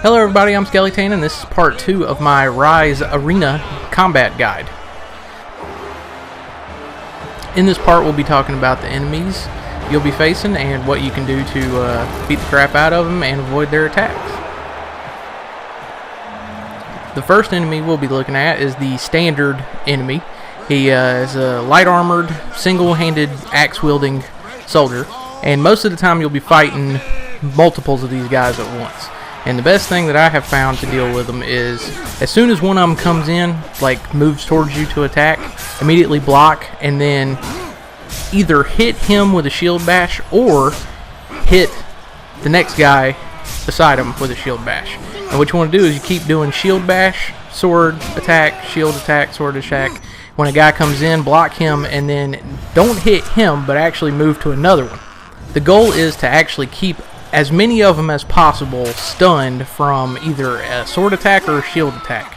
Hello everybody, I'm Skeleton, and this is part 2 of my Ryse Arena Combat Guide. In this part we'll be talking about the enemies you'll be facing and what you can do to beat the crap out of them and avoid their attacks. The first enemy we'll be looking at is the standard enemy. He is a light armored, single-handed, axe-wielding soldier, and most of the time you'll be fighting multiples of these guys at once. And the best thing that I have found to deal with them is, as soon as one of them comes in, like moves towards you to attack, immediately block, and then either hit him with a shield bash or hit the next guy beside him with a shield bash. And what you want to do is you keep doing shield bash, sword attack, shield attack, sword attack. When a guy comes in, block him, and then don't hit him, but actually move to another one. The goal is to actually keep as many of them as possible stunned from either a sword attack or a shield attack.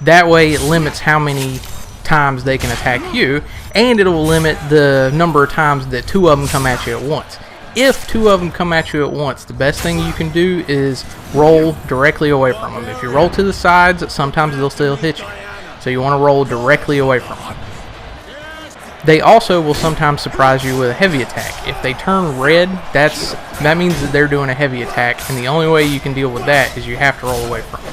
That way it limits how many times they can attack you, and it will limit the number of times that two of them come at you at once. If two of them come at you at once, the best thing you can do is roll directly away from them. If you roll to the sides, sometimes they'll still hit you. So you want to roll directly away from them. They also will sometimes surprise you with a heavy attack. If they turn red, that means that they're doing a heavy attack, and the only way you can deal with that is you have to roll away from them.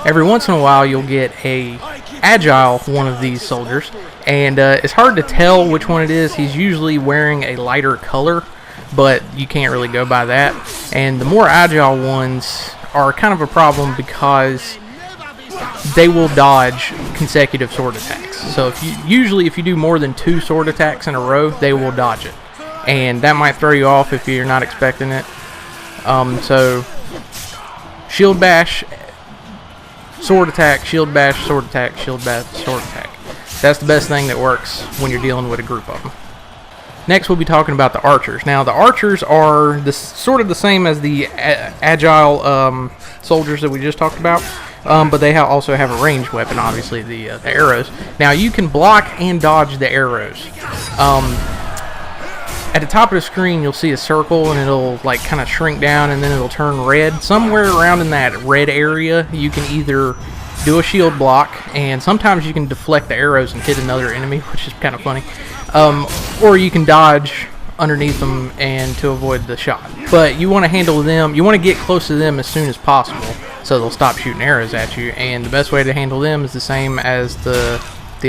Every once in a while you'll get a agile one of these soldiers, and it's hard to tell which one it is. He's usually wearing a lighter color, but you can't really go by that. And the more agile ones are kind of a problem because they will dodge consecutive sword attacks. So if you do more than 2 sword attacks in a row, they will dodge it, and that might throw you off if you're not expecting it. So shield bash, sword attack, shield bash, sword attack, shield bash, sword attack. That's the best thing that works when you're dealing with a group of them. Next we'll be talking about the archers. Now the archers are sort of the same as the agile soldiers that we just talked about. But they also have a ranged weapon, obviously, the arrows. Now, you can block and dodge the arrows. At the top of the screen, you'll see a circle, and it'll like kind of shrink down, and then it'll turn red. Somewhere around in that red area, you can either do a shield block, and sometimes you can deflect the arrows and hit another enemy, which is kind of funny. Or you can dodge underneath them and to avoid the shot. But you want to handle them, you want to get close to them as soon as possible, so they'll stop shooting arrows at you, and the best way to handle them is the same as the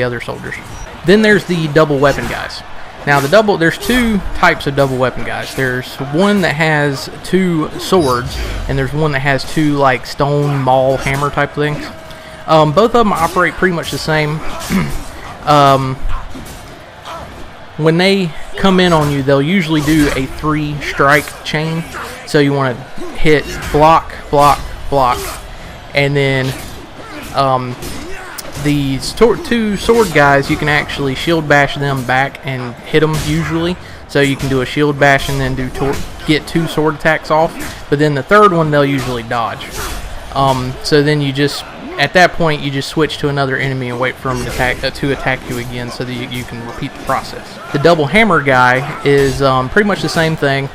other soldiers. Then there's the double weapon guys. Now there's 2 types of double weapon guys. There's one that has 2 swords, and there's one that has 2 like stone maul hammer type things. Both of them operate pretty much the same. When they come in on you, they'll usually do a 3-strike chain. So you want to hit block, block, block, and then these 2 sword guys, you can actually shield bash them back and hit them usually. So you can do a shield bash and then get 2 sword attacks off. But then the third one they'll usually dodge. So then at that point you just switch to another enemy and wait for him to attack you again, so that you can repeat the process. The double hammer guy is pretty much the same thing.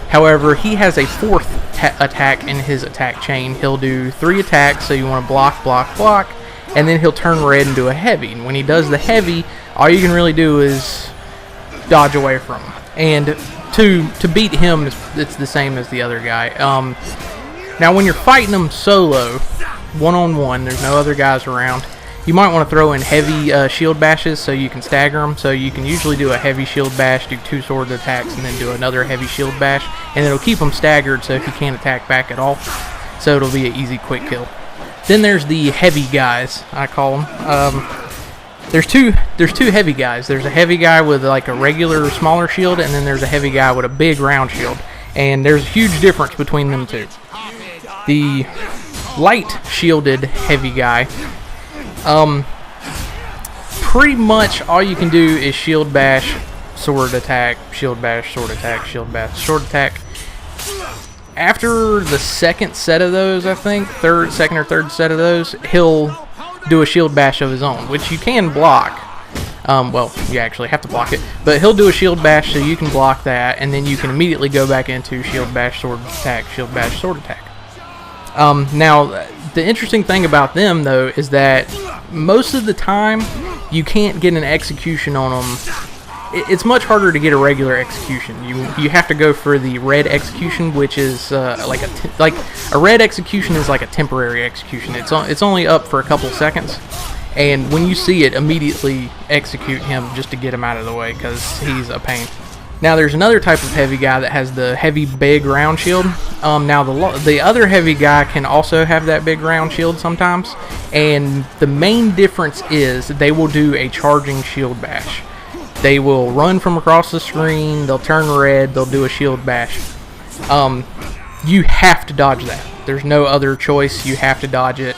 However, he has a 4th attack in his attack chain. He'll do 3 attacks, so you want to block, block, block, and then he'll turn red and do a heavy. And when he does the heavy, all you can really do is dodge away from him. And to beat him, it's the same as the other guy. Now when you're fighting them solo, one-on-one, there's no other guys around, you might want to throw in heavy shield bashes so you can stagger them. So you can usually do a heavy shield bash, do 2 sword attacks, and then do another heavy shield bash, and it'll keep them staggered so if you can't attack back at all, so it'll be an easy quick kill. Then there's the heavy guys, I call them. There's two heavy guys. There's a heavy guy with like a regular smaller shield, and then there's a heavy guy with a big round shield, and there's a huge difference between them two. The light shielded heavy guy, pretty much all you can do is shield bash, sword attack, shield bash, sword attack, shield bash, sword attack. After the second set of those, I think, second or third set of those, he'll do a shield bash of his own, which you can block. Well, you actually have to block it, but he'll do a shield bash so you can block that, and then you can immediately go back into shield bash, sword attack, shield bash, sword attack. Now, the interesting thing about them, though, is that most of the time you can't get an execution on them. It's much harder to get a regular execution. You have to go for the red execution, which is like a red execution is like a temporary execution. It's only up for a couple seconds, and when you see it, immediately execute him just to get him out of the way because he's a pain. Now there's another type of heavy guy that has the heavy big round shield. Now the other heavy guy can also have that big round shield sometimes, and the main difference is they will do a charging shield bash. They will run from across the screen, they'll turn red, they'll do a shield bash. You have to dodge that. There's no other choice, you have to dodge it.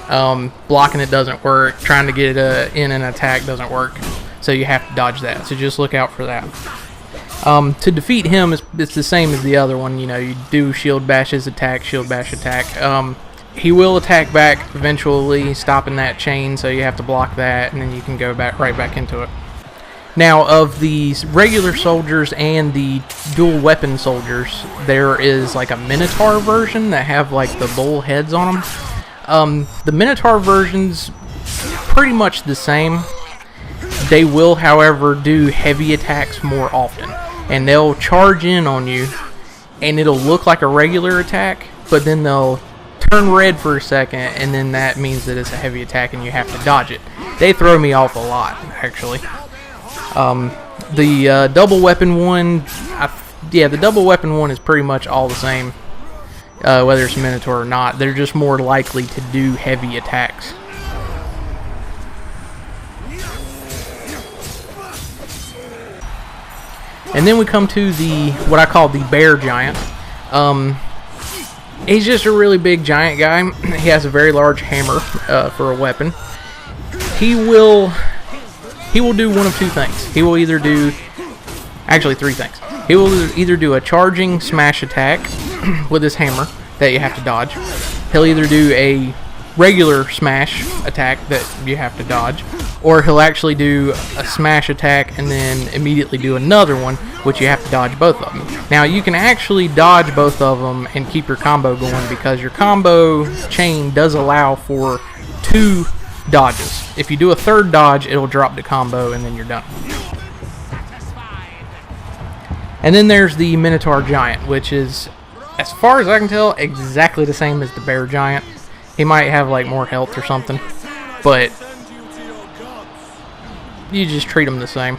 Blocking it doesn't work, trying to get it in an attack doesn't work, so you have to dodge that, so just look out for that. To defeat him, it's the same as the other one. You know, you do shield bashes, attack, shield bash, attack. He will attack back eventually, stopping that chain, so you have to block that, and then you can go right back into it. Now, of the regular soldiers and the dual weapon soldiers, there is like a Minotaur version that have like the bull heads on them. The Minotaur version's pretty much the same. They will, however, do heavy attacks more often, and they'll charge in on you, and it'll look like a regular attack, but then they'll turn red for a second, and then that means that it's a heavy attack and you have to dodge it. They throw me off a lot, actually. The double weapon one, the double weapon one is pretty much all the same, whether it's a Minotaur or not. They're just more likely to do heavy attacks. And then we come to what I call the bear giant. He's just a really big giant guy. He has a very large hammer for a weapon. He will do one of two things. He will either do, actually three things. He will either do a charging smash attack with his hammer that you have to dodge. He'll either do a regular smash attack that you have to dodge, or he'll actually do a smash attack and then immediately do another one, which you have to dodge both of them. Now you can actually dodge both of them and keep your combo going, because your combo chain does allow for 2 dodges. If you do a third dodge, it'll drop the combo and then you're done. And then there's the Minotaur Giant, which is, as far as I can tell, exactly the same as the Bear Giant. He might have like more health or something, but you just treat them the same.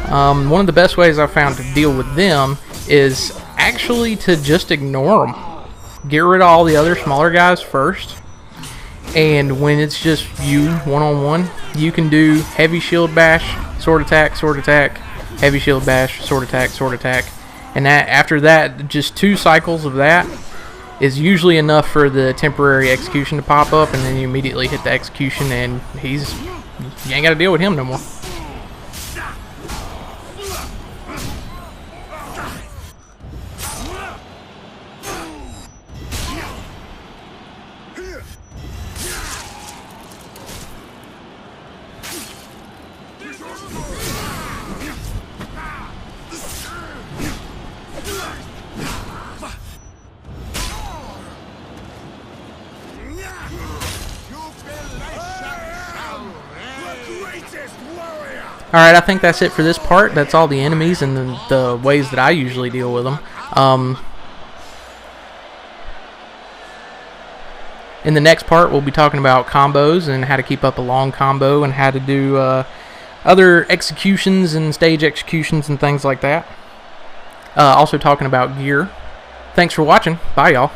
One of the best ways I've found to deal with them is actually to just ignore them. Get rid of all the other smaller guys first, and when it's just you one-on-one, you can do heavy shield bash, sword attack, heavy shield bash, sword attack, and after that, just 2 cycles of that is usually enough for the temporary execution to pop up, and then you immediately hit the execution, and you ain't got to deal with him no more. Alright, I think that's it for this part. That's all the enemies and the ways that I usually deal with them. In the next part, we'll be talking about combos and how to keep up a long combo and how to do other executions and stage executions and things like that. Also talking about gear. Thanks for watching. Bye, y'all.